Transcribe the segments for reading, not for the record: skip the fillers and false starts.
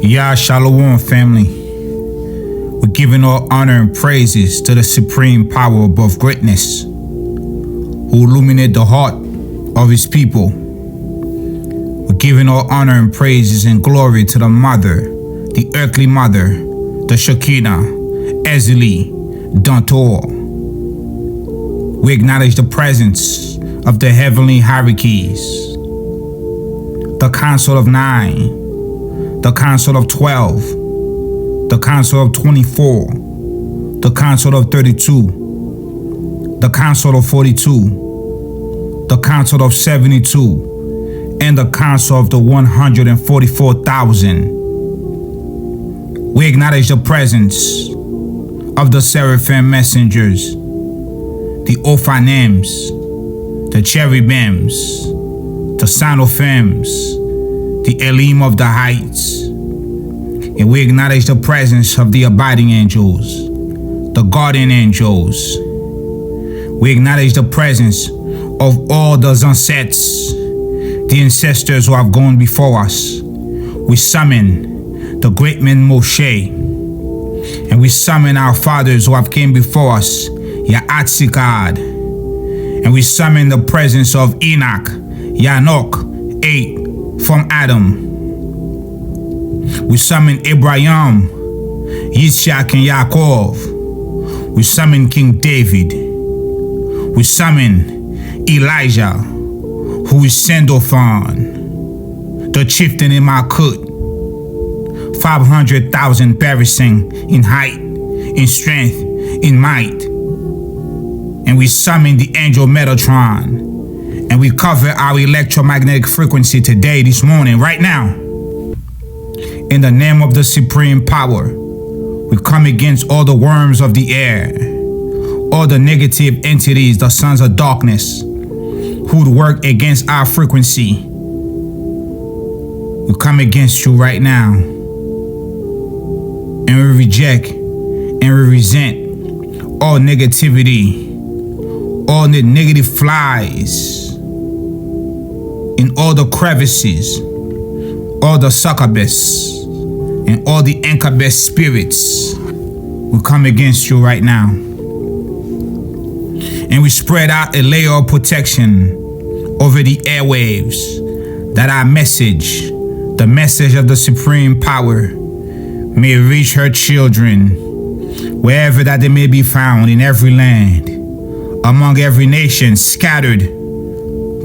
Yah Shalom, family. We're giving all honor and praises to the supreme power above greatness, who illuminate the heart of his people. We're giving all honor and praises and glory to the mother, the earthly mother, the Shekinah, Ezeli, Dantor. We acknowledge the presence of the heavenly hierarchies, the Council of 9, the Council of 12, the Council of 24, the Council of 32, the Council of 42, the Council of 72, and the Council of the 144,000. We acknowledge the presence of the seraphim messengers, the Ophanims, the cherubims, the Sanophims, the Elim of the heights. And we acknowledge the presence of the abiding angels, the guardian angels. We acknowledge the presence of all the sunsets, the ancestors who have gone before us. We summon the great man Moshe, and we summon our fathers who have came before us, Ya'atzikad, and we summon the presence of Enoch, Yanok, 8 from Adam. We summon Abraham, Yitzhak, and Yaakov. We summon King David. We summon Elijah, who is Sandalphon, the chieftain in Malkut. 500,000 perishing in height, in strength, in might. And we summon the angel Metatron. And we cover our electromagnetic frequency today, this morning, right now. In the name of the supreme power, we come against all the worms of the air, all the negative entities, the sons of darkness, who would work against our frequency. We come against you right now. And we reject and we resent all negativity, all the negative flies, in all the crevices, all the succubus, and all the incubus spirits. We come against you right now. And we spread out a layer of protection over the airwaves, that our message, the message of the supreme power, may reach her children, wherever that they may be found, in every land, among every nation, scattered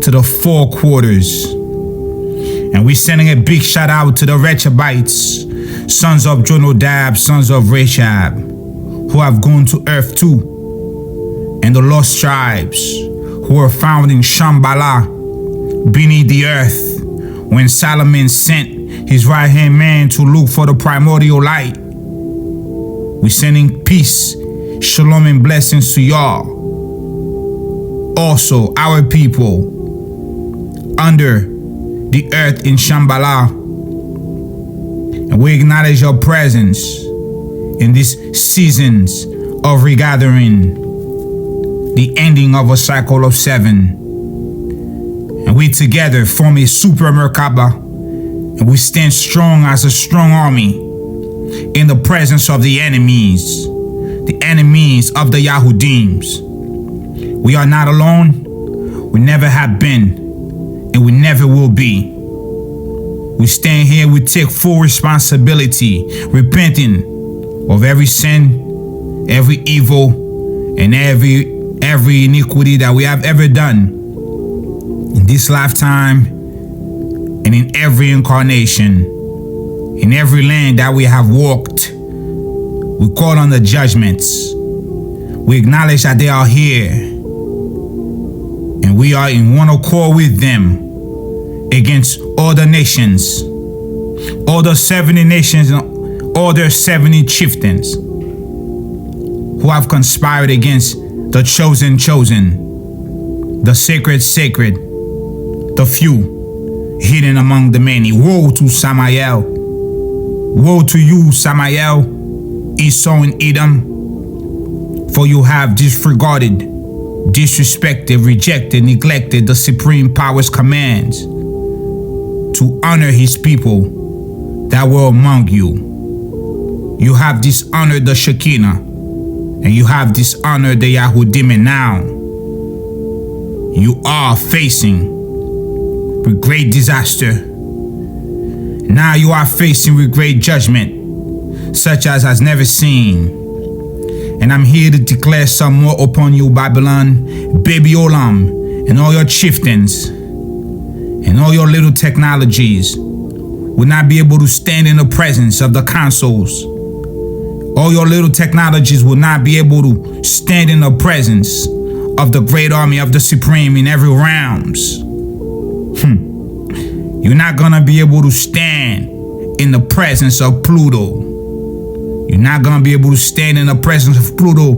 to the 4 quarters. And we're sending a big shout out to the Rechabites, sons of Jonadab, sons of Rechab, who have gone to earth too, and the lost tribes who were found in Shambhala, beneath the earth, when Solomon sent his right-hand man to look for the primordial light. We're sending peace, shalom, and blessings to y'all. Also, our people under the earth in Shambhala. And we acknowledge your presence in these seasons of regathering, the ending of a cycle of 7. And we together form a super Merkaba, and we stand strong as a strong army in the presence of the enemies of the Yahudims. We are not alone. We never have been, and we never will be. We stand here, we take full responsibility, repenting of every sin, every evil, and every iniquity that we have ever done in this lifetime and in every incarnation, in every land that we have walked. We call on the judgments. We acknowledge that they are here, and we are in one accord with them against all the nations, all the 70 nations, and all their 70 chieftains who have conspired against the chosen, the sacred, the few hidden among the many. Woe to Samael! Woe to you, Samael, Esau and Edom, for you have disregarded, disrespected, rejected, neglected the supreme power's commands to honor his people, that were among you. You have dishonored the Shekinah, and you have dishonored the Yahudim, and now you are facing with great disaster. Now you are facing with great judgment, such as has never seen. And I'm here to declare some more upon you, Babylon, baby Olam, and all your chieftains, and all your little technologies will not be able to stand in the presence of the councils. All your little technologies will not be able to stand in the presence of the great army of the Supreme in every realms. You're not gonna be able to stand in the presence of Pluto. You're not gonna be able to stand in the presence of Pluto,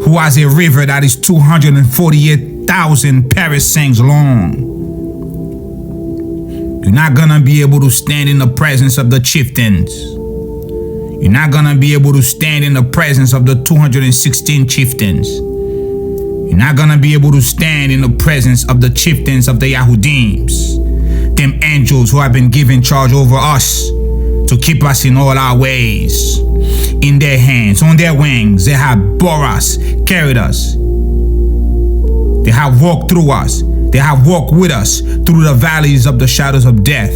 who has a river that is 248,000 parasangs long. You're not gonna be able to stand in the presence of the chieftains. You're not gonna be able to stand in the presence of the 216 chieftains. You're not gonna be able to stand in the presence of the chieftains of the Yahudims, them angels who have been given charge over us to keep us in all our ways. In their hands, on their wings, they have bore us, carried us. They have walked through us. They have walked with us through the valleys of the shadows of death.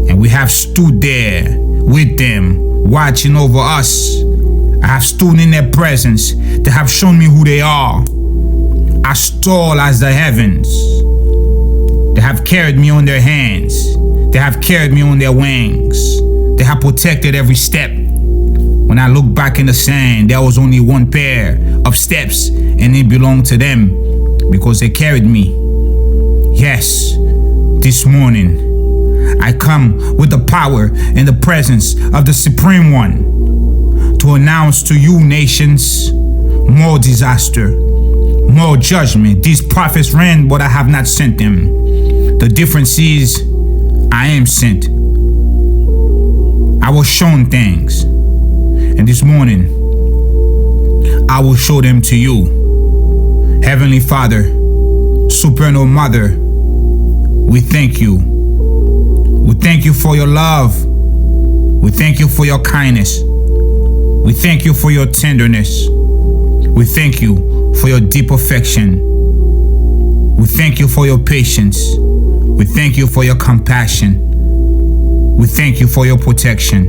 And we have stood there with them, watching over us. I have stood in their presence. They have shown me who they are, as tall as the heavens. They have carried me on their hands. They have carried me on their wings. They have protected every step. When I look back in the sand, there was only one pair of steps, and it belonged to them because they carried me. Yes, this morning, I come with the power and the presence of the Supreme One to announce to you, nations, more disaster, more judgment. These prophets ran, but I have not sent them. The difference is, I am sent. I was shown things, and this morning, I will show them to you. Heavenly Father, Supernal Mother, we thank you. We thank you for your love. We thank you for your kindness. We thank you for your tenderness. We thank you for your deep affection. We thank you for your patience. We thank you for your compassion. We thank you for your protection.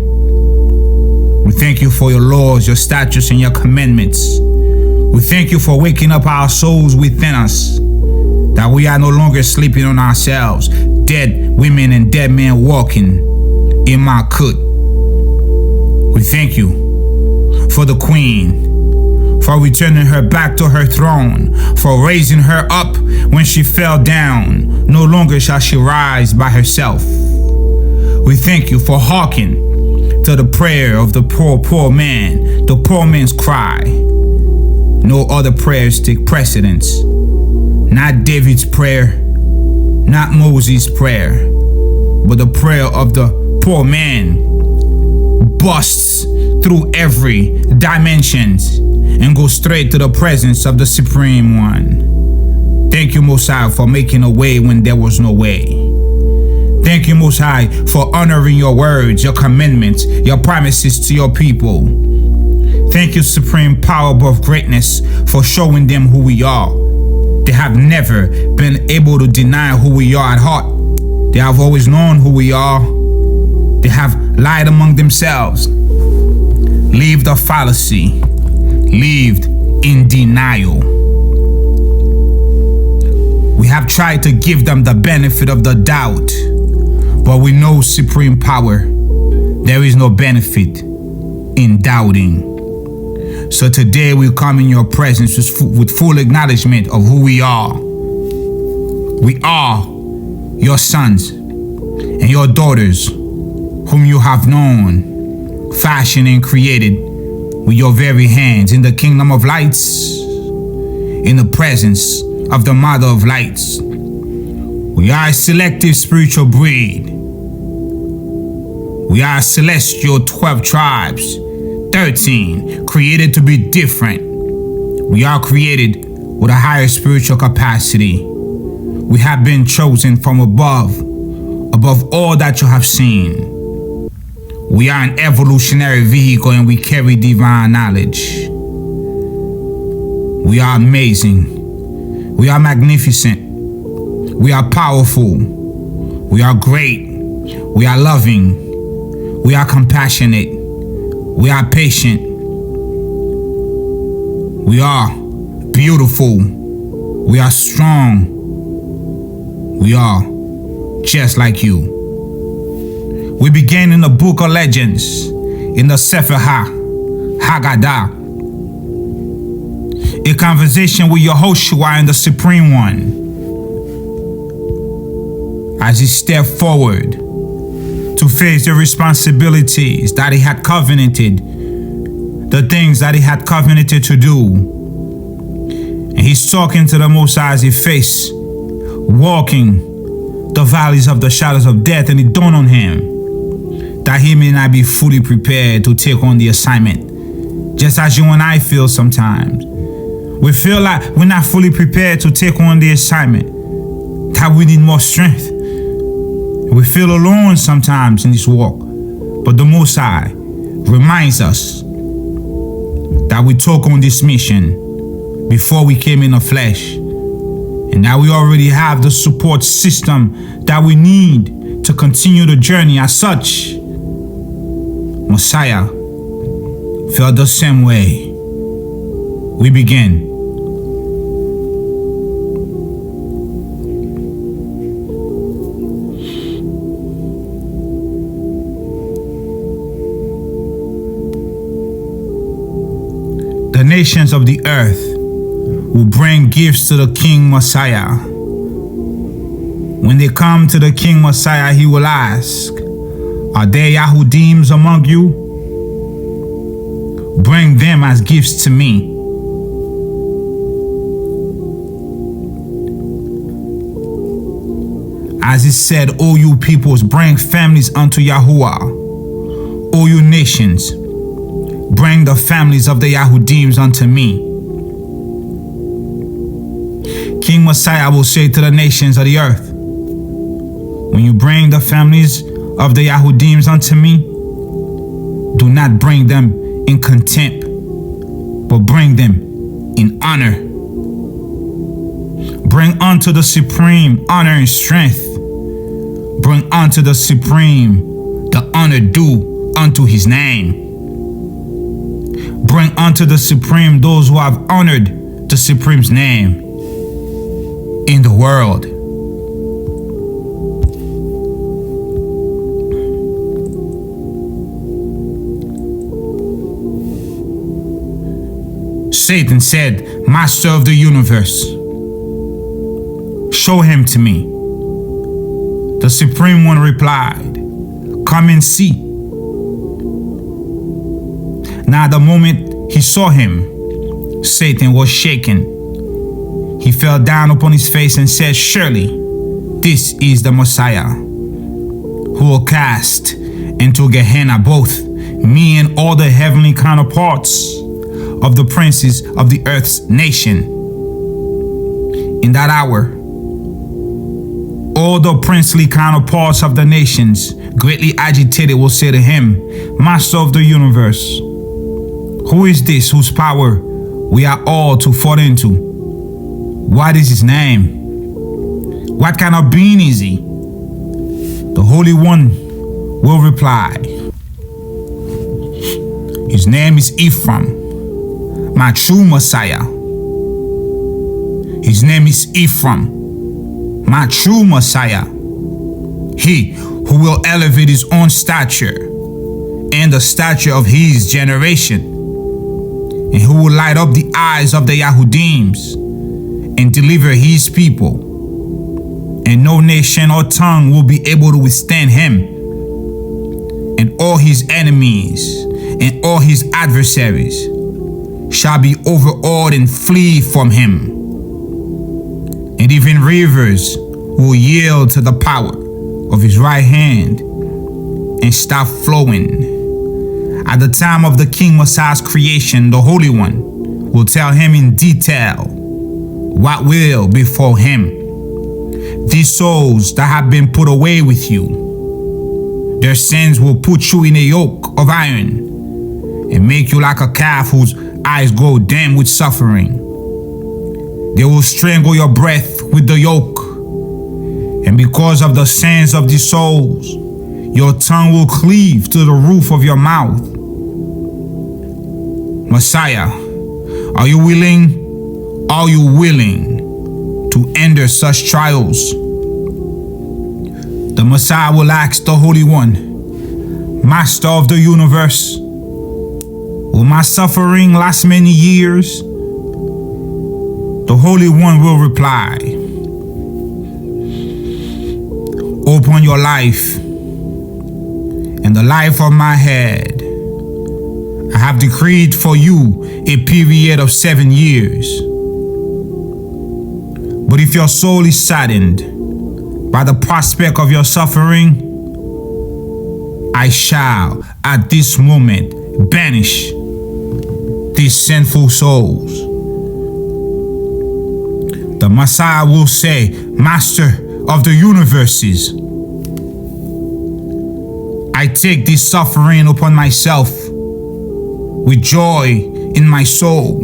We thank you for your laws, your statutes, and your commandments. We thank you for waking up our souls within us, that we are no longer sleeping on ourselves, dead women and dead men walking in Malkut. We thank you for the Queen, for returning her back to her throne, for raising her up when she fell down. No longer shall she rise by herself. We thank you for hearkening to the prayer of the poor man, the poor man's cry. No other prayers take precedence. Not David's prayer, not Moses' prayer, but the prayer of the poor man busts through every dimensions and goes straight to the presence of the Supreme One. Thank you, Most High, for making a way when there was no way. Thank you, Most High, for honoring your words, your commandments, your promises to your people. Thank you, Supreme Power above greatness, for showing them who we are. They have never been able to deny who we are at heart. They have always known who we are. They have lied among themselves, lived a fallacy, lived in denial. We have tried to give them the benefit of the doubt, but we know, Supreme Power, there is no benefit in doubting. So today we come in your presence with full acknowledgement of who we are. We are your sons and your daughters, whom you have known, fashioned and created with your very hands in the kingdom of lights, in the presence of the Mother of Lights. We are a selective spiritual breed. We are celestial 12 tribes, 13, created to be different. We are created with a higher spiritual capacity. We have been chosen from above all that you have seen. We are an evolutionary vehicle and we carry divine knowledge. We are amazing. We are magnificent. We are powerful. We are great. We are loving. We are compassionate. We are patient. We are beautiful. We are strong. We are just like you. We begin in the book of legends, in the Sefer Haggadah, a conversation with Yehoshua and the Supreme One, as he stepped forward to face the responsibilities that he had covenanted, the things that he had covenanted to do. And he's talking to the Most High as he faced walking the valleys of the shadows of death, and it dawned on him that he may not be fully prepared to take on the assignment. Just as you and I feel sometimes. We feel like we're not fully prepared to take on the assignment, that we need more strength. We feel alone sometimes in this walk. But the Most High reminds us that we took on this mission before we came in the flesh, and that we already have the support system that we need to continue the journey. As such, Messiah felt the same way. We begin. The nations of the earth will bring gifts to the King Messiah. When they come to the King Messiah, he will ask, "Are there Yahudims among you? Bring them as gifts to me." As he said, "O you peoples, bring families unto Yahuwah. O you nations, bring the families of the Yahudims unto me." King Messiah will say to the nations of the earth, "When you bring the families of the Yahudims unto me, do not bring them in contempt, but bring them in honor. Bring unto the Supreme honor and strength. Bring unto the Supreme the honor due unto his name. Bring unto the Supreme those who have honored the Supreme's name in the world." Satan said, "Master of the universe, show him to me." The Supreme One replied, "Come and see." Now the moment he saw him, Satan was shaken. He fell down upon his face and said, "Surely this is the Messiah, who will cast into Gehenna both me and all the heavenly counterparts of the princes of the earth's nation." In that hour, all the princely counterparts of the nations, greatly agitated, will say to him, "Master of the universe, who is this whose power we are all to fall into? What is his name? What kind of being is he?" The Holy One will reply, "His name is Ephraim, my true Messiah. His name is Ephraim, my true Messiah. He who will elevate his own stature and the stature of his generation, and who will light up the eyes of the Yahudims and deliver his people. And no nation or tongue will be able to withstand him. And all his enemies and all his adversaries shall be overawed and flee from him. And even rivers will yield to the power of his right hand and stop flowing. At the time of the King Messiah's creation, the Holy One will tell him in detail what will befall him. These souls that have been put away with you, Their sins will put you in a yoke of iron and make you like a calf whose eyes grow dim with suffering. They will strangle your breath with the yoke, and because of the sins of these souls, your tongue will cleave to the roof of your mouth. Messiah, are you willing? Are you willing to endure such trials? The Messiah will ask the Holy One, Master of the universe, will my suffering last many years? The Holy One will reply, open your life and the life of my head. I have decreed for you a period of 7 years. But if your soul is saddened by the prospect of your suffering, I shall at this moment banish these sinful souls. The Messiah will say, Master of the universes, I take this suffering upon myself with joy in my soul.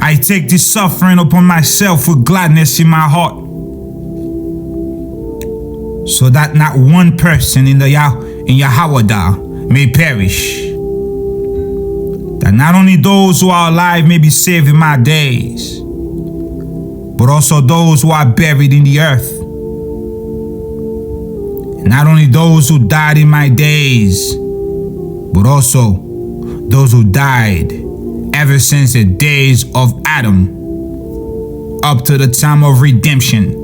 I take this suffering upon myself with gladness in my heart, so that not one person in Yahweh may perish. That not only those who are alive may be saved in my days, but also those who are buried in the earth. And not only those who died in my days, but also those who died ever since the days of Adam up to the time of redemption.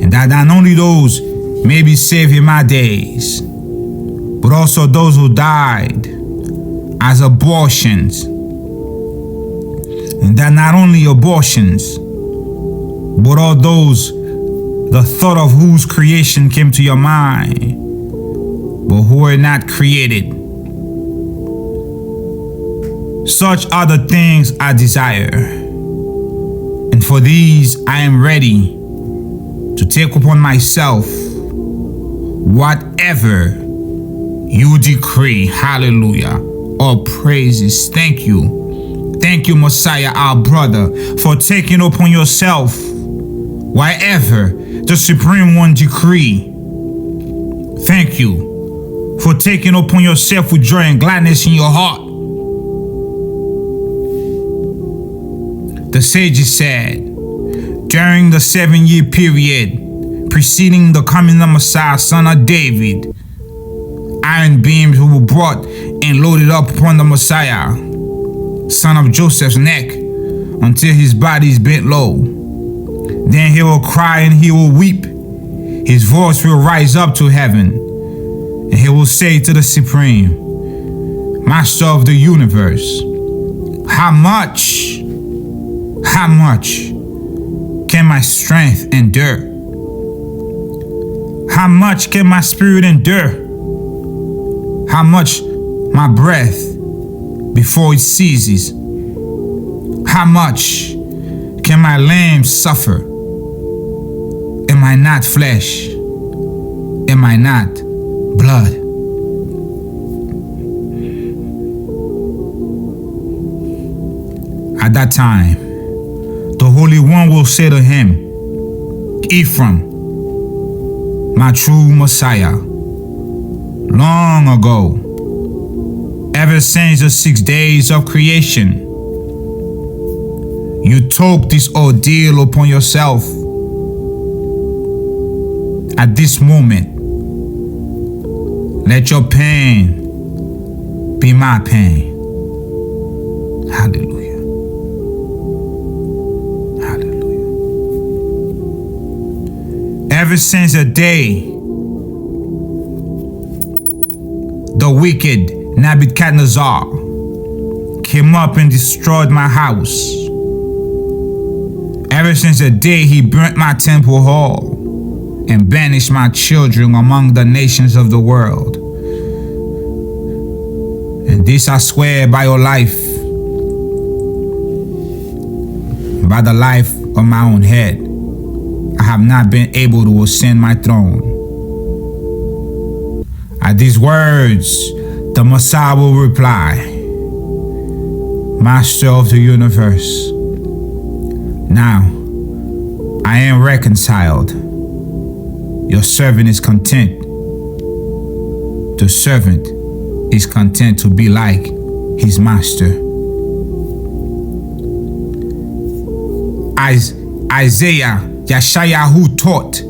And that not only those may be saved in my days, but also those who died as abortions. And that not only abortions, but all those, the thought of whose creation came to your mind, but who were not created. Such are the things I desire, and for these I am ready to take upon myself whatever you decree. Hallelujah. All praises. Thank you. Thank you, Messiah, our brother, for taking upon yourself whatever the Supreme One decree. Thank you for taking upon yourself with joy and gladness in your heart. The sages said, during the 7-year period preceding the coming of Messiah, son of David, iron beams were brought and loaded up upon the Messiah, son of Joseph's neck, until his body is bent low. Then he will cry and he will weep. His voice will rise up to heaven, and he will say to the Supreme, Master of the universe, how much can my strength endure? How much can my spirit endure? How much my breath before it ceases? How much can my limbs suffer? Am I not flesh? Am I not blood? At that time, the Holy One will say to him, Ephraim, my true Messiah, long ago, ever since the 6 days of creation, you took this ordeal upon yourself. At this moment, let your pain be my pain. Hallelujah. Ever since the day the wicked Nebuchadnezzar came up and destroyed my house, ever since the day he burnt my temple hall and banished my children among the nations of the world, and this I swear by your life, by the life of my own head, I have not been able to ascend my throne. these words, the Messiah will reply, Master of the universe, now I am reconciled. Your servant is content. The servant is content to be like his master. Isaiah, Yeshayahu taught,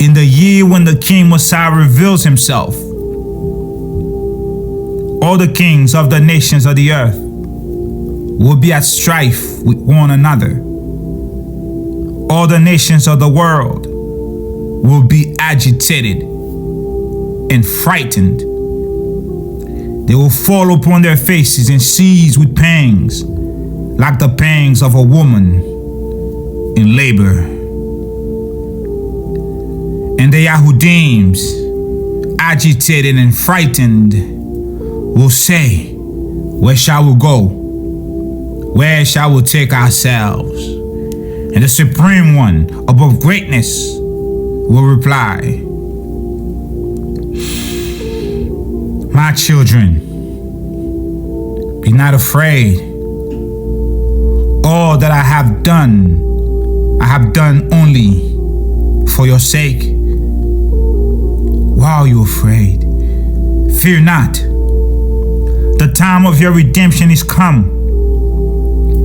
in the year when the King Messiah reveals himself, all the kings of the nations of the earth will be at strife with one another. All the nations of the world will be agitated and frightened. They will fall upon their faces and seize with pangs, like the pangs of a woman in labor. And the Yahudims, agitated and frightened, will say, where shall we go? Where shall we take ourselves? And the Supreme One above greatness will reply, my children, be not afraid. All that I have done only for your sake. Why are you afraid? Fear not. The time of your redemption is come.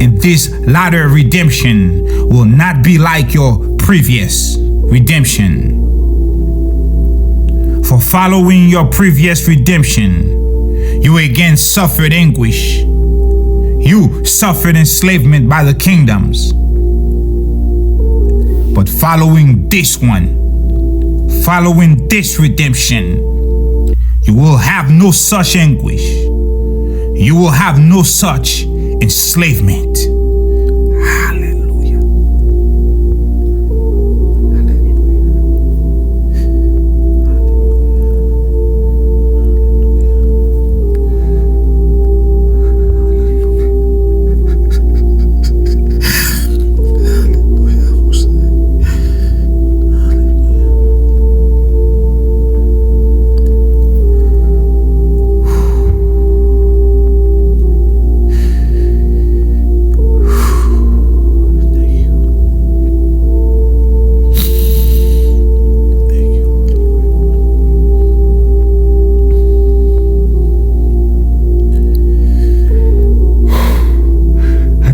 And this latter redemption will not be like your previous redemption. For following your previous redemption, you again suffered anguish. You suffered enslavement by the kingdoms. But following this one, following this redemption, you will have no such anguish. You will have no such enslavement. Hallelujah.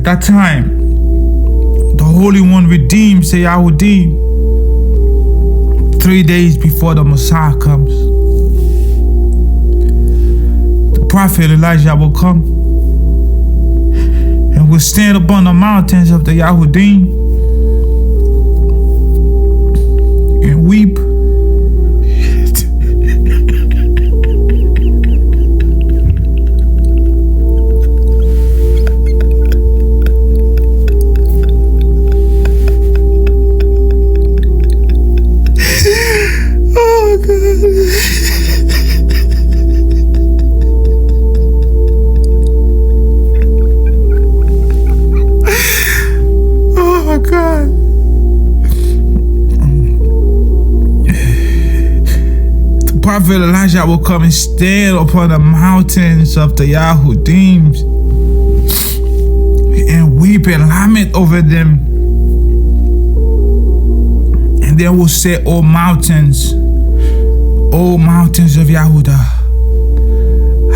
That time, the Holy One redeems the Yahudim 3 days before the Messiah comes. The prophet Elijah will come and will stand upon the mountains of the Yahudim and weep. Prophet Elijah will come and stand upon the mountains of the Yahudim and weep and lament over them. And then will say, O mountains of Yahudah,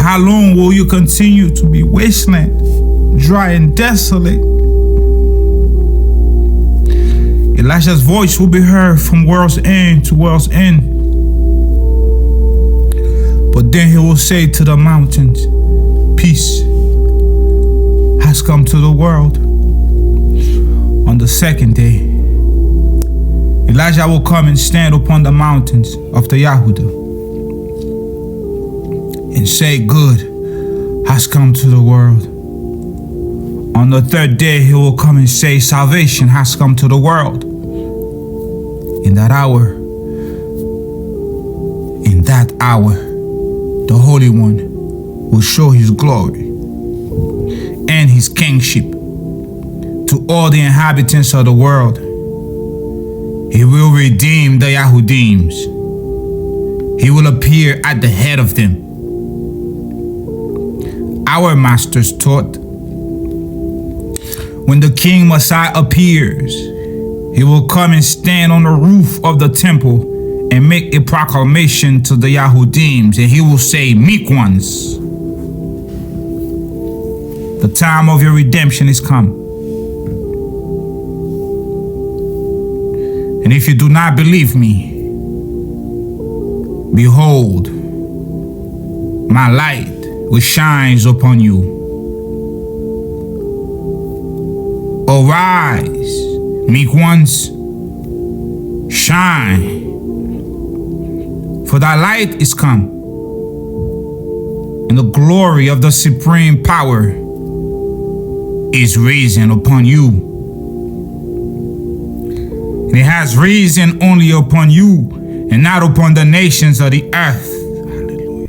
how long will you continue to be wasteland, dry and desolate? Elijah's voice will be heard from world's end to world's end. But then he will say to the mountains, peace has come to the world. On the second day, Elijah will come and stand upon the mountains of the Yahudah and say, good has come to the world. On the third day, he will come and say, salvation has come to the world. In that hour, the Holy One will show his glory and his kingship to all the inhabitants of the world. He will redeem the Yahudims. He will appear at the head of them. Our masters taught, when the King Messiah appears, he will come and stand on the roof of the temple and make a proclamation to the Yahudim, and he will say, meek ones, the time of your redemption is come. And if you do not believe me, behold, my light which shines upon you. Arise, meek ones, shine, for thy light is come, and the glory of the supreme power is risen upon you. And it has risen only upon you, and not upon the nations of the earth. Hallelujah.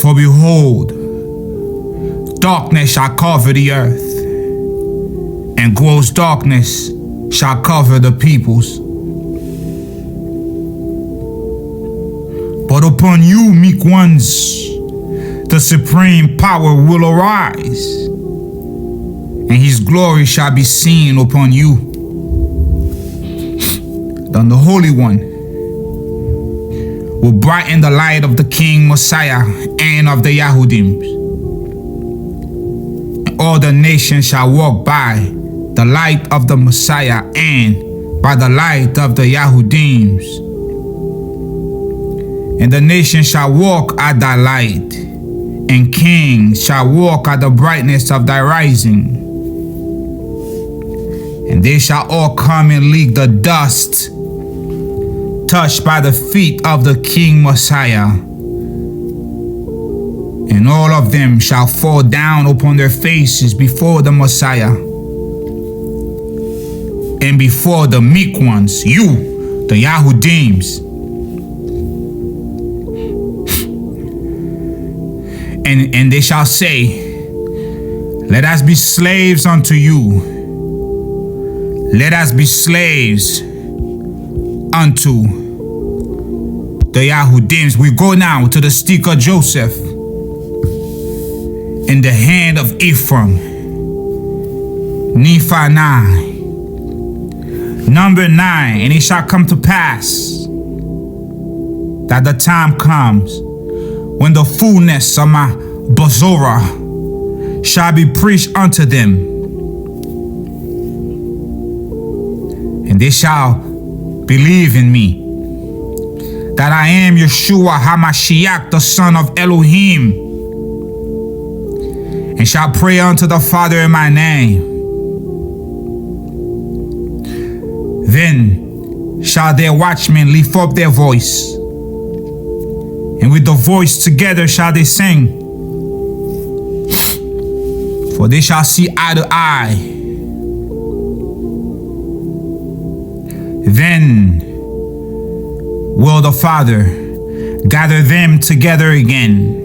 For behold, darkness shall cover the earth, and gross darkness shall cover the peoples. But upon you, meek ones, the supreme power will arise, and his glory shall be seen upon you. Then the Holy One will brighten the light of the King Messiah and of the Yahudim. And all the nations shall walk by the light of the Messiah and by the light of the Yahudim. And the nations shall walk at thy light, and kings shall walk at the brightness of thy rising. And they shall all come and lick the dust touched by the feet of the King Messiah. And all of them shall fall down upon their faces before the Messiah and before the meek ones, you, the Yahudims. And they shall say, let us be slaves unto you. Let us be slaves unto the Yahudims. We go now to the stick of Joseph in the hand of Ephraim. Nephi 9. Number 9. And it shall come to pass that the time comes when the fullness of my Bozorah shall be preached unto them, and they shall believe in me, that I am Yeshua HaMashiach, the Son of Elohim, and shall pray unto the Father in my name. Then shall their watchmen lift up their voice, and with the voice together shall they sing. For they shall see eye to eye. Then will the Father gather them together again,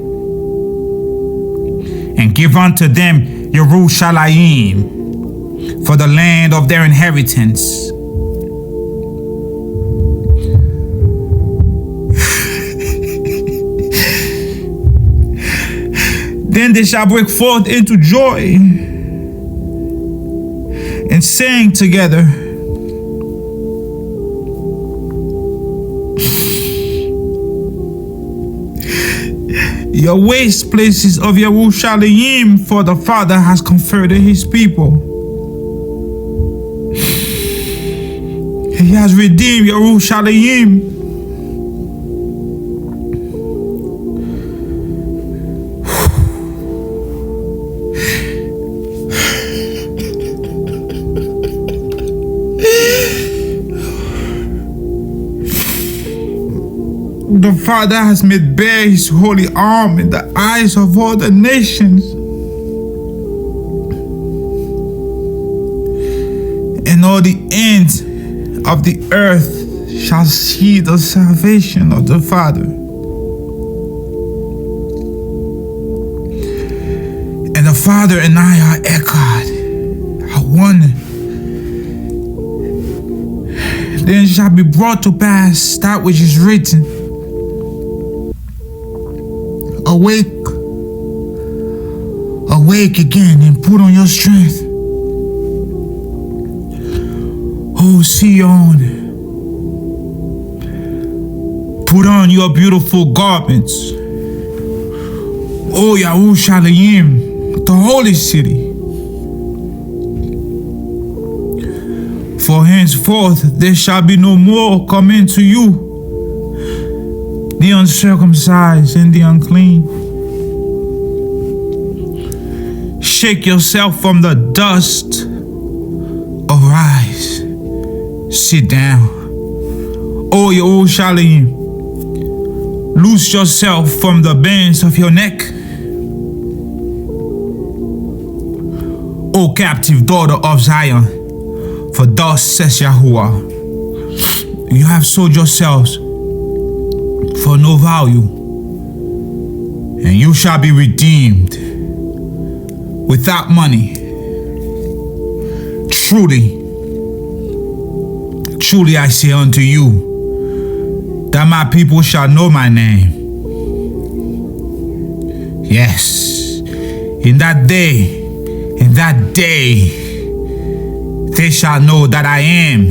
and give unto them Yerushalayim for the land of their inheritance. Then they shall break forth into joy and sing together. Your waste places of Yerushalayim, for the Father has converted his people. He has redeemed Yerushalayim. The Father has made bare his holy arm in the eyes of all the nations, and all the ends of the earth shall see the salvation of the Father. And the Father and I are echad, are one. then shall be brought to pass that which is written. Awake, awake again and put on your strength. O Sion, put on your beautiful garments. O Yerushalayim, the holy city. For henceforth there shall be no more come into you the uncircumcised and the unclean. Shake yourself from the dust. Arise, sit down. O Yerushalayim, loose yourself from the bands of your neck. O captive daughter of Zion, for thus says Yahuwah, you have sold yourselves for no value, and you shall be redeemed without money. Truly, truly I say unto you, that my people shall know my name. Yes, in that day, they shall know that I am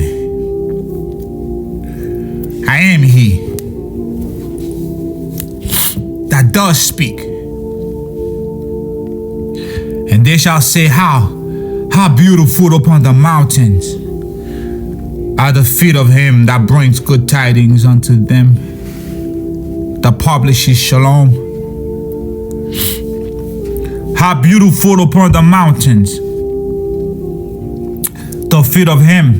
he that does speak. And they shall say, how beautiful upon the mountains are the feet of him that brings good tidings unto them, that publishes shalom. How beautiful upon the mountains the feet of him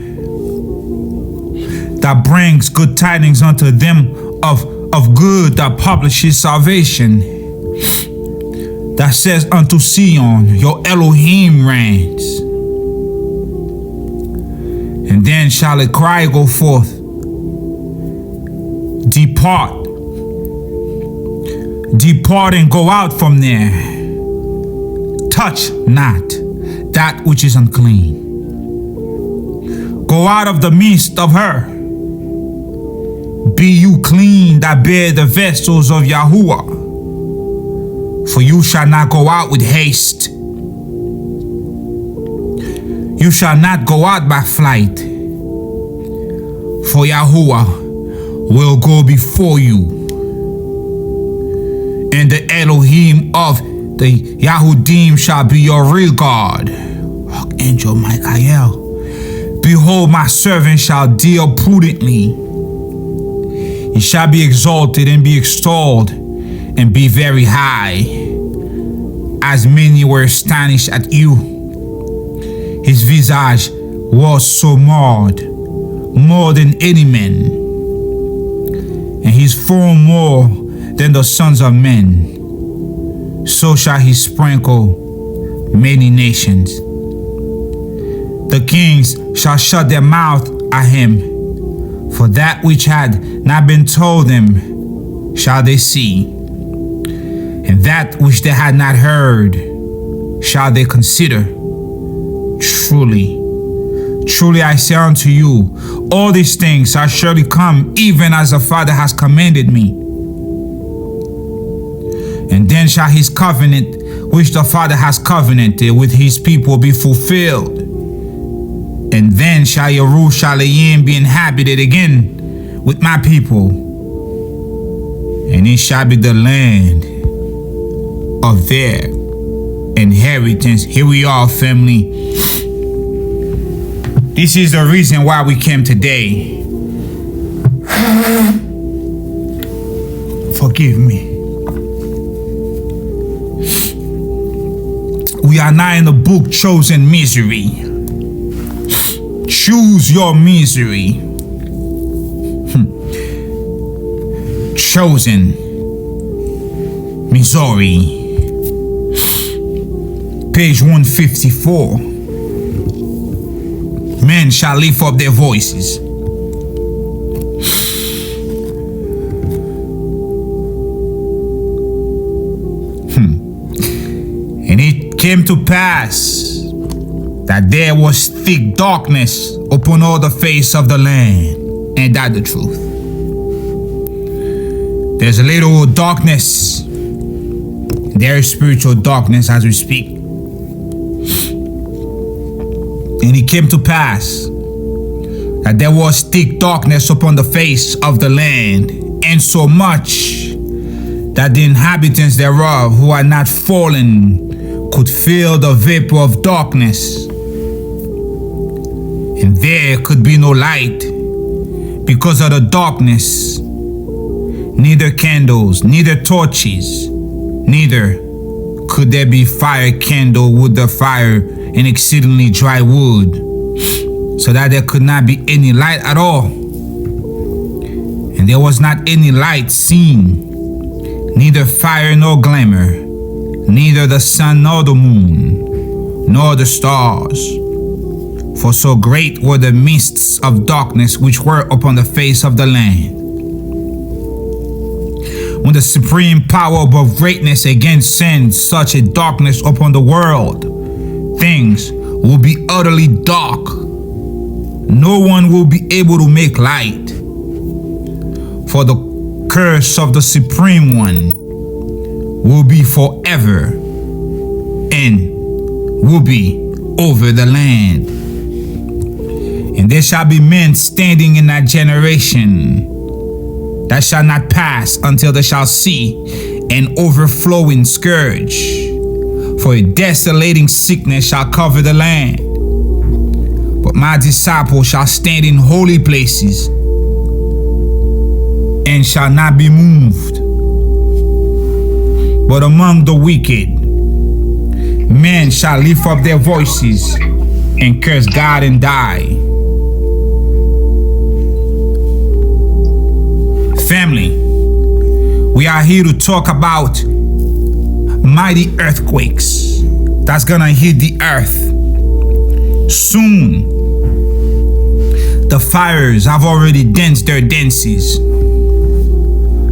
that brings good tidings unto them of good, that publishes salvation, that says unto Sion, your Elohim reigns. And then shall a cry go forth, depart and go out from there. Touch not that which is unclean. Go out of the midst of her. Be you clean that bear the vessels of Yahuwah, for you shall not go out with haste. You shall not go out by flight, for Yahuwah will go before you, and the Elohim of the Yahudim shall be your rear guard. Archangel Michael, behold, my servant shall deal prudently. He shall be exalted and be extolled and be very high, as many were astonished at you. His visage was so marred, more than any man, and his form more than the sons of men. So shall he sprinkle many nations. The kings shall shut their mouth at him, for that which had not been told them shall they see, and that which they had not heard shall they consider. Truly, truly I say unto you, all these things shall surely come, even as the Father has commanded me. And then shall his covenant, which the Father has covenanted with his people, be fulfilled. And then shall Yerushalayim be inhabited again with my people, and it shall be the land of their inheritance. Here we are, family. This is the reason why we came today. Forgive me. We are now in the book Chosen Misery. Choose your misery. Chosen Missouri. Page 154. Men shall lift up their voices. And it came to pass that there was thick darkness upon all the face of the land, Ain't that the truth? There's a little darkness. There is spiritual darkness as we speak. And it came to pass that there was thick darkness upon the face of the land, and so much that the inhabitants thereof, who had not fallen, could feel the vapor of darkness. And there could be no light because of the darkness. Neither candles, neither torches, neither could there be fire kindled with the fire and exceedingly dry wood, so that there could not be any light at all. And there was not any light seen, neither fire nor glimmer, neither the sun nor the moon, nor the stars. For so great were the mists of darkness which were upon the face of the land. When the supreme power above greatness again sends such a darkness upon the world, things will be utterly dark. No one will be able to make light. For the curse of the Supreme One will be forever and will be over the land. And there shall be men standing in that generation that shall not pass until they shall see an overflowing scourge. For a desolating sickness shall cover the land. But my disciples shall stand in holy places and shall not be moved. But among the wicked, men shall lift up their voices and curse God and die. Family, we are here to talk about mighty earthquakes that's gonna hit the earth soon. The fires have already danced their dances.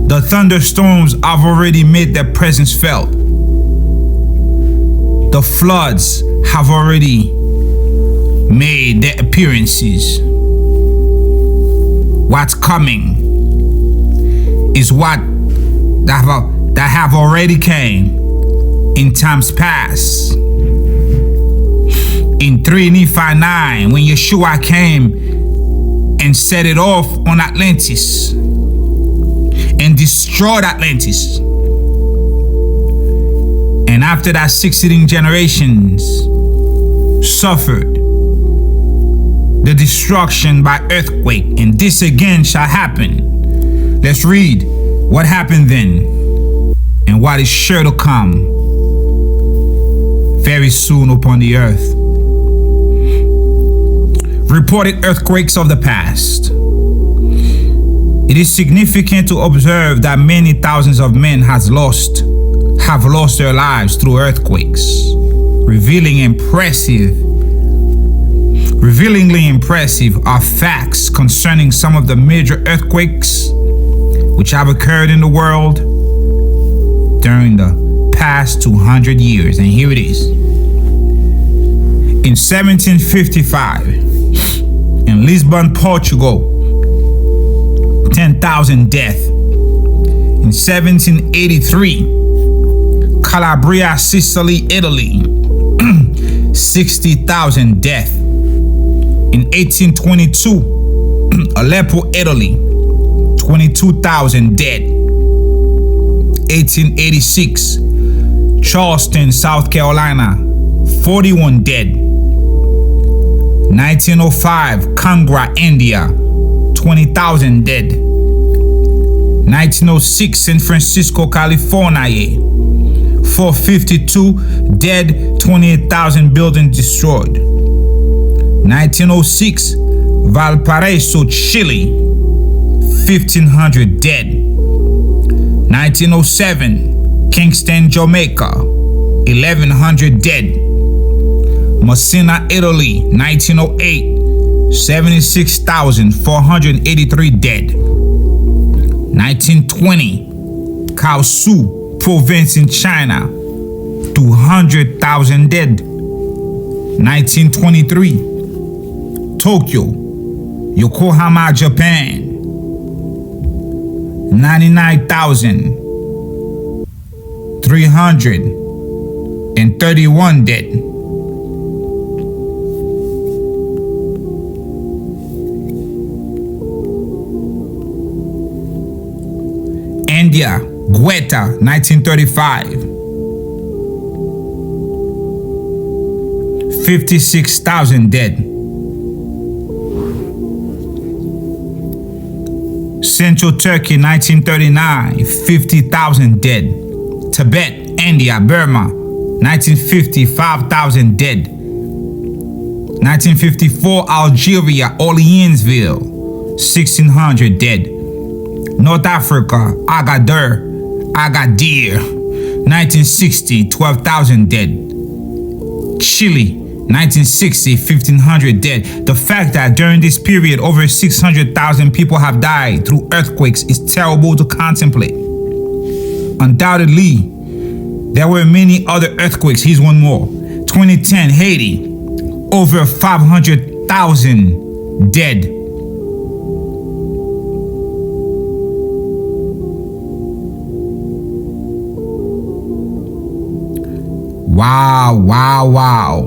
The thunderstorms have already made their presence felt. The floods have already made their appearances. What's coming is what that have already came in times past. In 3 Nephi 9, when Yeshua came and set it off on Atlantis and destroyed Atlantis. And after that, succeeding generations suffered the destruction by earthquake, and this again shall happen. Let's read what happened then and what is sure to come very soon upon the earth. Reported earthquakes of the past. It is significant to observe that many thousands of men have lost their lives through earthquakes, revealingly impressive are facts concerning some of the major earthquakes which have occurred in the world during the past 200 years. And here it is. In 1755, in Lisbon, Portugal, 10,000 deaths. In 1783, Calabria, Sicily, Italy, 60,000 deaths. In 1822, Aleppo, Italy, 22,000 dead. 1886, Charleston, South Carolina, 41 dead. 1905, Kangra, India, 20,000 dead. 1906, San Francisco, California, 452 dead, 28,000 buildings destroyed. 1906, Valparaiso, Chile, 1,500 dead. 1907, Kingston, Jamaica, 1,100 dead. Messina, Italy, 1908, 76,483 dead. 1920, Kaohsiung province in China, 200,000 dead. 1923, Tokyo, Yokohama, Japan. 99,331 dead. India, Gratness, 1935. 56,000 dead. Central Turkey, 1939, 50,000 dead. Tibet, India, Burma, 1950, 5,000 dead. 1954, Algeria, Orleansville, 1,600 dead. North Africa, Agadir, 1960, 12,000 dead. Chile, 1960, 1,500 dead. The fact that during this period over 600,000 people have died through earthquakes is terrible to contemplate. Undoubtedly, there were many other earthquakes. Here's one more. 2010, Haiti, over 500,000 dead. Wow.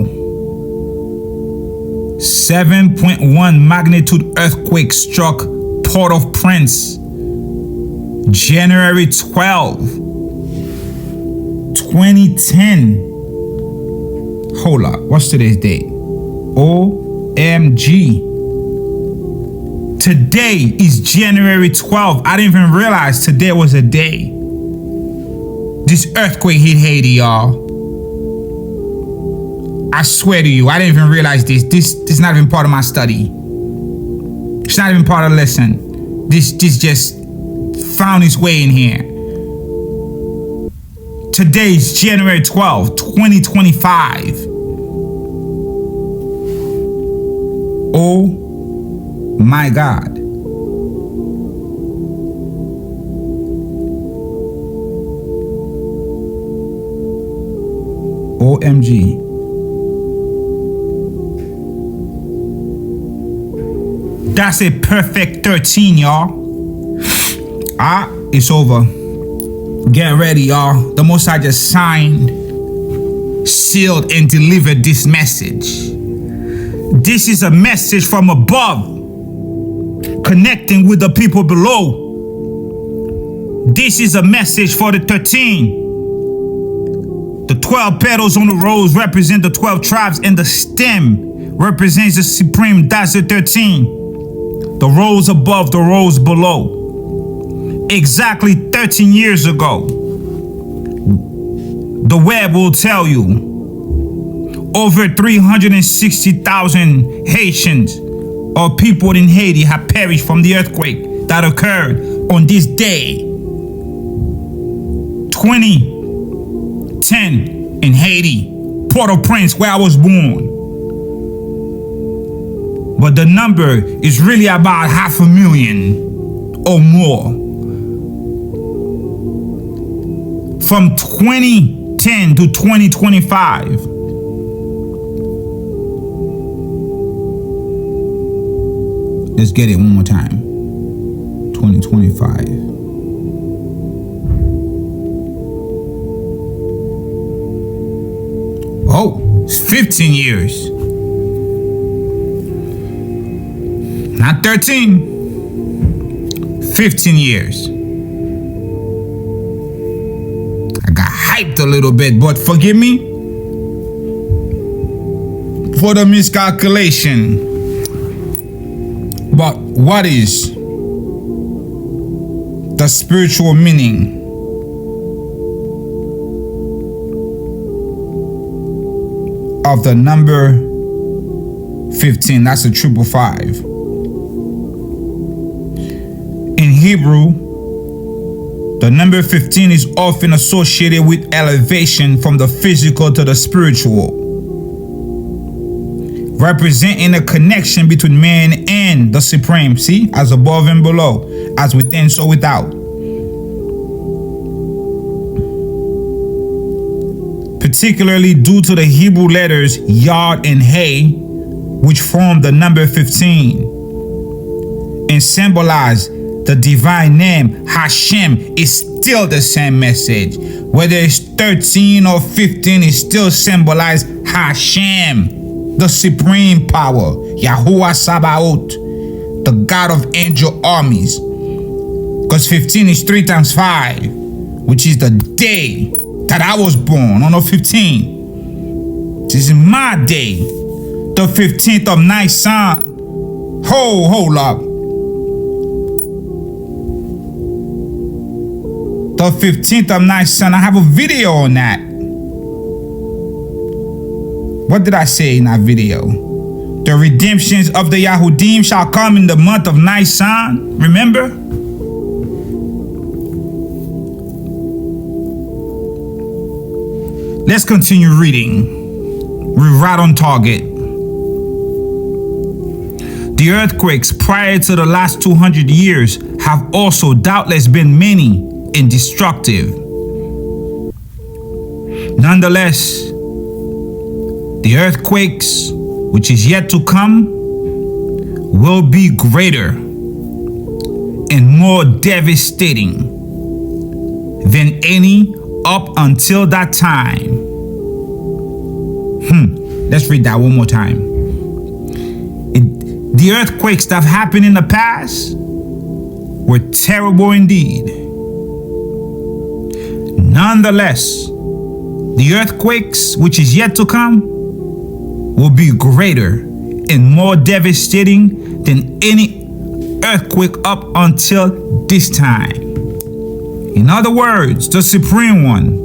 7.1 magnitude earthquake struck Port-au-Prince, January 12, 2010. Hold up, what's today's date? OMG. Today is January 12th. I didn't even realize today was a day. This earthquake hit Haiti, y'all. I swear to you, I didn't even realize this. This is not even part of my study. It's not even part of the lesson. This just found its way in here. Today is January 12th, 2025. Oh my God. OMG. That's a perfect 13, y'all. It's over. Get ready, y'all. The Most High just signed, sealed, and delivered this message. This is a message from above, connecting with the people below. This is a message for the 13. The 12 petals on the rose represent the 12 tribes, and the stem represents the supreme. That's the 13. The rose above, the rose below. Exactly 13 years ago, the web will tell you, over 360,000 Haitians or people in Haiti have perished from the earthquake that occurred on this day, 2010, in Haiti, Port-au-Prince, where I was born. But the number is really about 500,000 or more. From 2010 to 2025. Let's get it one more time. 2025. Oh, it's 15 years. Not 13. 15 years. I got hyped a little bit, but forgive me for the miscalculation. But what is the spiritual meaning of the number 15? That's a 555. In Hebrew, the number 15 is often associated with elevation from the physical to the spiritual, representing a connection between man and the supreme. See, as above and below, as within, so without. Particularly due to the Hebrew letters Yod and Hey, which form the number 15. and symbolize the divine name Hashem is still the same message. Whether it's 13 or 15, it still symbolizes Hashem, the supreme power, Yahuwah Sabaoth, the God of angel armies. Because 15 is 3 times 5, which is the day that I was born, on the 15th. This is my day, the 15th of Nisan. Hold up. The 15th of Nisan, I have a video on that. What did I say in that video? The redemptions of the Yahudim shall come in the month of Nisan. Remember? Let's continue reading. We're right on target. The earthquakes prior to the last 200 years have also doubtless been many and destructive. Nonetheless, the earthquakes which is yet to come will be greater and more devastating than any up until that time. Let's read that one more time. The earthquakes that have happened in the past were terrible indeed. Nonetheless, the earthquakes which is yet to come will be greater and more devastating than any earthquake up until this time. In other words, the Supreme One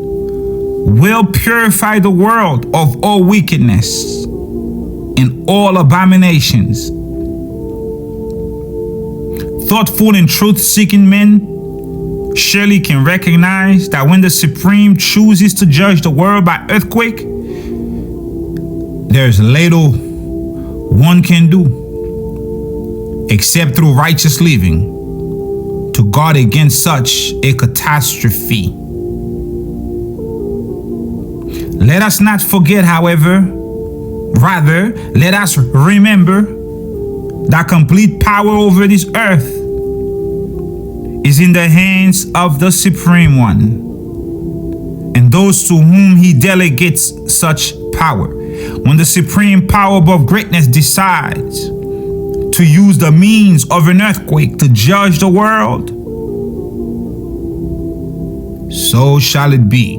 will purify the world of all wickedness and all abominations. Thoughtful and truth-seeking men surely can recognize that when the Supreme chooses to judge the world by earthquake, there's little one can do except through righteous living to guard against such a catastrophe. Let us not forget, however, rather, let us remember that complete power over this earth is in the hands of the Supreme One and those to whom he delegates such power. When the supreme power above greatness decides to use the means of an earthquake to judge the world, so shall it be.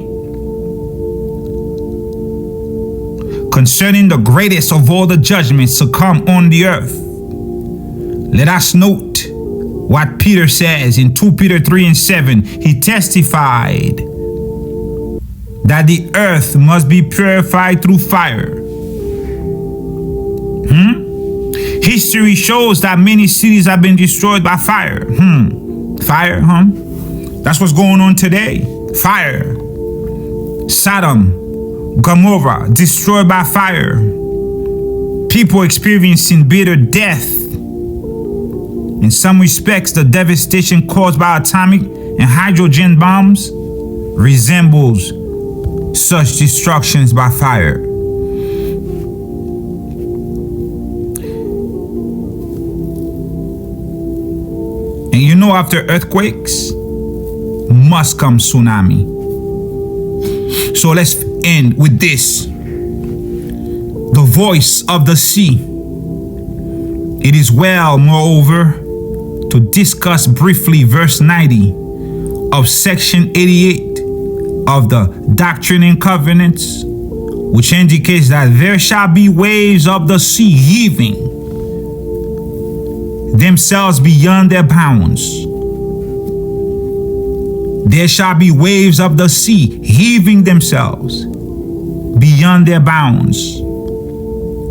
Concerning the greatest of all the judgments to come on the earth, let us note what Peter says in 2 Peter 3:7. He testified that the earth must be purified through fire. History shows that many cities have been destroyed by fire. Fire, That's what's going on today. Fire. Sodom, Gomorrah, destroyed by fire. People experiencing bitter death. In some respects, the devastation caused by atomic and hydrogen bombs resembles such destructions by fire. And you know, after earthquakes must come tsunami. So let's end with this. The voice of the sea. It is well, moreover, to discuss briefly verse 90 of section 88 of the Doctrine and Covenants, which indicates that there shall be waves of the sea heaving themselves beyond their bounds. There shall be waves of the sea heaving themselves beyond their bounds.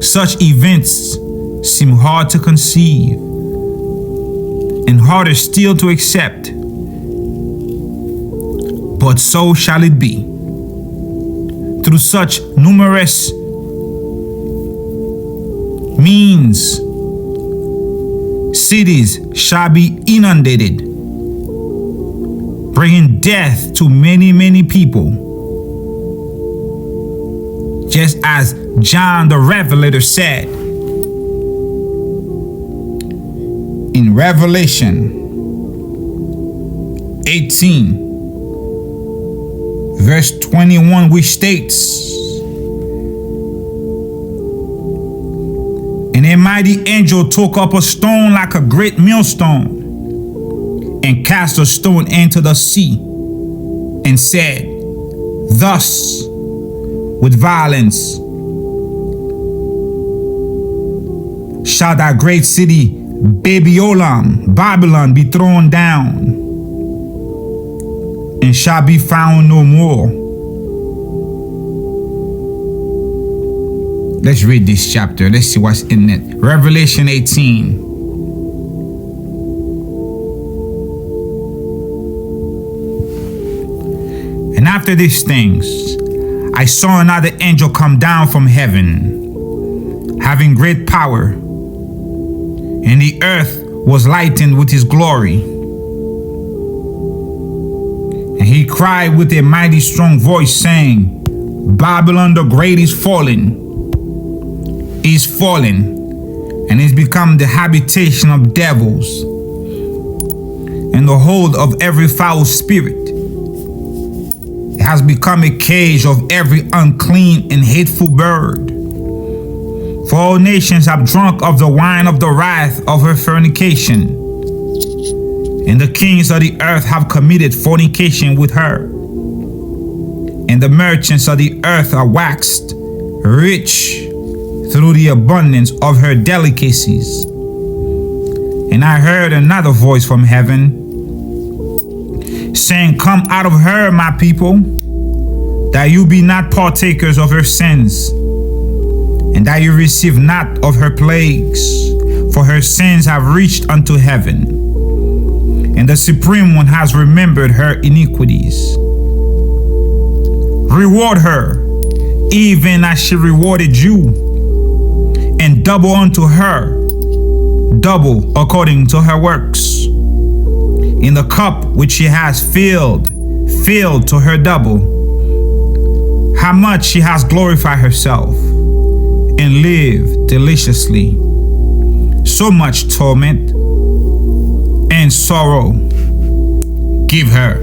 Such events seem hard to conceive and harder still to accept, but so shall it be. Through such numerous means, cities shall be inundated, bringing death to many, many people. Just as John the Revelator said in Revelation 18, verse 21, which states, "And a mighty angel took up a stone like a great millstone, and cast the stone into the sea, and said, Thus, with violence, shall that great city, Babylon, be thrown down, and shall be found no more." Let's read this chapter. Let's see what's in it. Revelation 18. "And after these things, I saw another angel come down from heaven, having great power, and the earth was lightened with his glory. And he cried with a mighty strong voice, saying, Babylon the great is fallen, and is become the habitation of devils, and the hold of every foul spirit. It has become a cage of every unclean and hateful bird. For all nations have drunk of the wine of the wrath of her fornication, and the kings of the earth have committed fornication with her. And the merchants of the earth are waxed rich through the abundance of her delicacies. And I heard another voice from heaven, saying, Come out of her, my people, that you be not partakers of her sins, and that you receive not of her plagues, for her sins have reached unto heaven, and the Supreme One has remembered her iniquities. Reward her, even as she rewarded you, and double unto her, double according to her works. In the cup which she has filled to her double. How much she has glorified herself, and lived deliciously. So much torment and sorrow give her.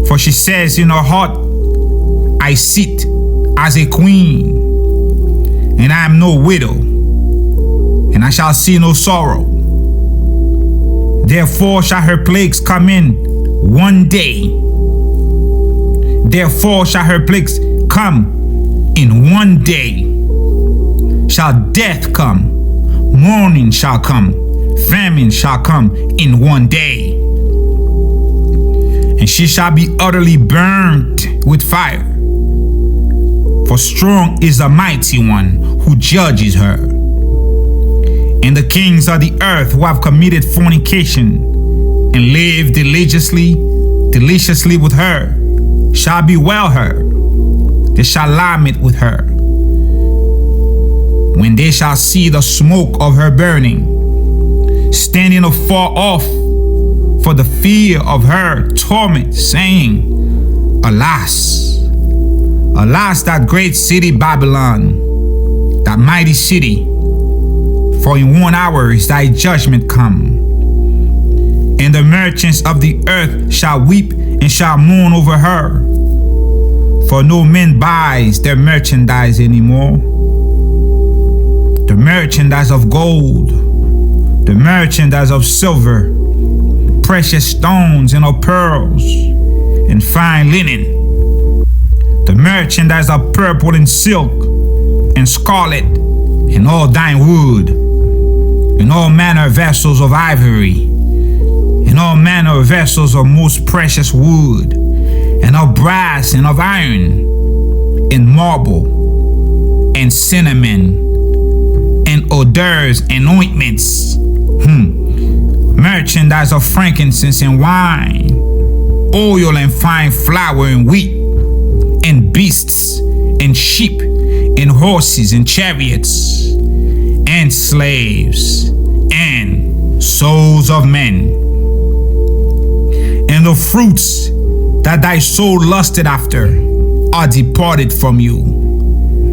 For she says in her heart, I sit as a queen, and I am no widow, and I shall see no sorrow. Therefore shall her plagues come in one day. Therefore shall her plagues come in one day. Shall death come, mourning shall come, famine shall come in one day. And she shall be utterly burnt with fire. For strong is the mighty one who judges her. And the kings of the earth who have committed fornication and lived deliciously with her shall bewail her. They shall lament with her. When they shall see the smoke of her burning, standing afar off for the fear of her torment, saying, Alas, alas, that great city Babylon, that mighty city, for in 1 hour is thy judgment come. And the merchants of the earth shall weep and shall mourn over her, for no man buys their merchandise anymore. The merchandise of gold, the merchandise of silver, precious stones and of pearls, and fine linen, the merchandise of purple and silk, and scarlet, and all thine wood, and all manner of vessels of ivory, and all manner of vessels of most precious wood, and of brass, and of iron, and marble, and cinnamon, and odors and ointments, merchandise of frankincense and wine, oil and fine flour and wheat, and beasts, and sheep, and horses, and chariots, and slaves, and souls of men. And the fruits that thy soul lusted after are departed from you,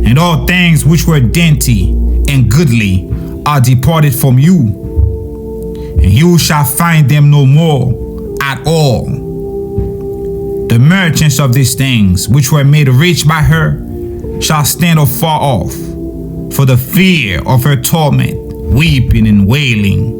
and all things which were dainty and goodly are departed from you. and you shall find them no more at all. The merchants of these things, which were made rich by her, shall stand afar off, for the fear of her torment, weeping and wailing,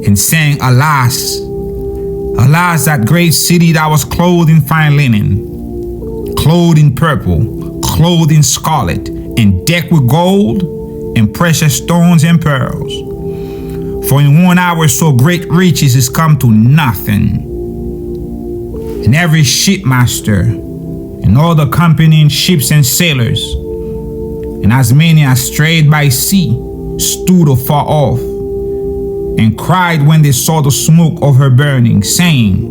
and saying, Alas, alas, that great city that was clothed in fine linen, clothed in purple, clothed in scarlet, and decked with gold, and precious stones and pearls. For in 1 hour so great riches is come to nothing. And every shipmaster, and all the accompanying ships and sailors, and as many as strayed by sea, stood afar off, and cried when they saw the smoke of her burning, saying,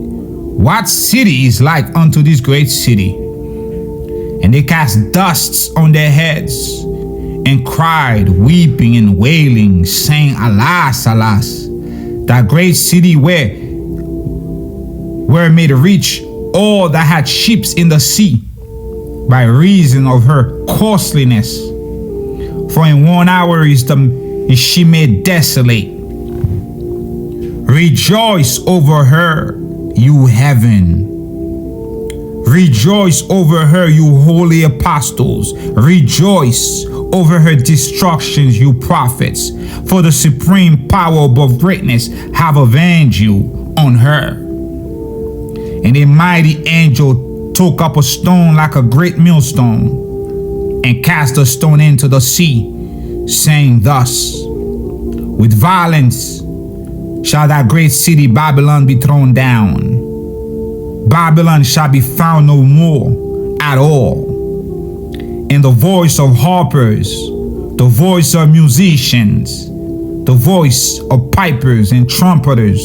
What city is like unto this great city? And they cast dusts on their heads, and cried, weeping and wailing, saying, Alas, alas, that great city where made rich all that had ships in the sea, by reason of her costliness. For in 1 hour is she made desolate. Rejoice over her, you heaven. Rejoice over her, you holy apostles. Rejoice over her destructions, you prophets. For the supreme power above greatness have avenged you on her. And a mighty angel took up a stone like a great millstone, and cast the stone into the sea, saying thus, With violence shall that great city Babylon be thrown down. Babylon shall be found no more at all. And the voice of harpers, the voice of musicians, the voice of pipers and trumpeters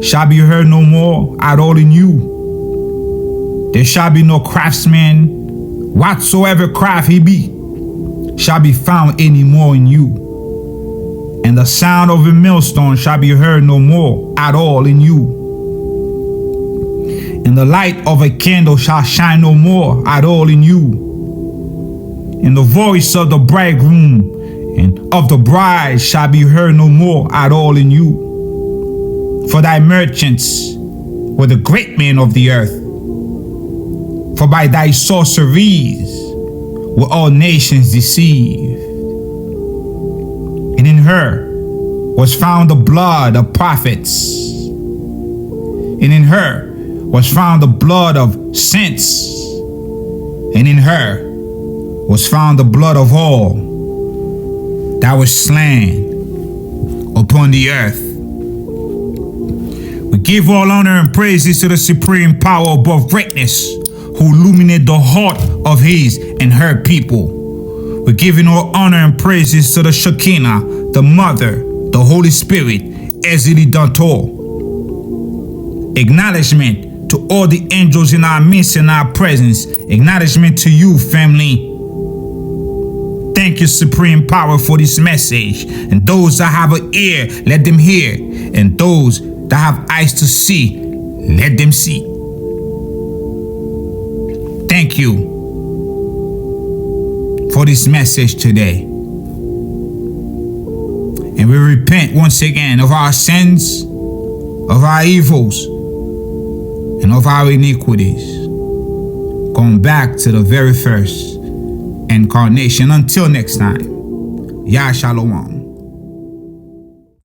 shall be heard no more at all in you. There shall be no craftsman, whatsoever craft he be, shall be found any more in you. And the sound of a millstone shall be heard no more at all in you. And the light of a candle shall shine no more at all in you. And the voice of the bridegroom and of the bride shall be heard no more at all in you. For thy merchants were the great men of the earth. For by thy sorceries were all nations deceived. And in her was found the blood of prophets. And in her was found the blood of saints. And in her was found the blood of all that was slain upon the earth. We give all honor and praises to the supreme power above greatness, who illuminate the heart of his and her people. We're giving all honor and praises to the Shekinah, the Mother, the Holy Spirit, Ezeli Dantor. Acknowledgement to all the angels in our midst and our presence. Acknowledgement to you, family. Thank you, supreme power, for this message. And those that have an ear, let them hear. And those that have eyes to see, let them see. Thank you for this message today. And we repent once again of our sins, of our evils, and of our iniquities, going back to the very first incarnation. Until next time, Yah Shalom.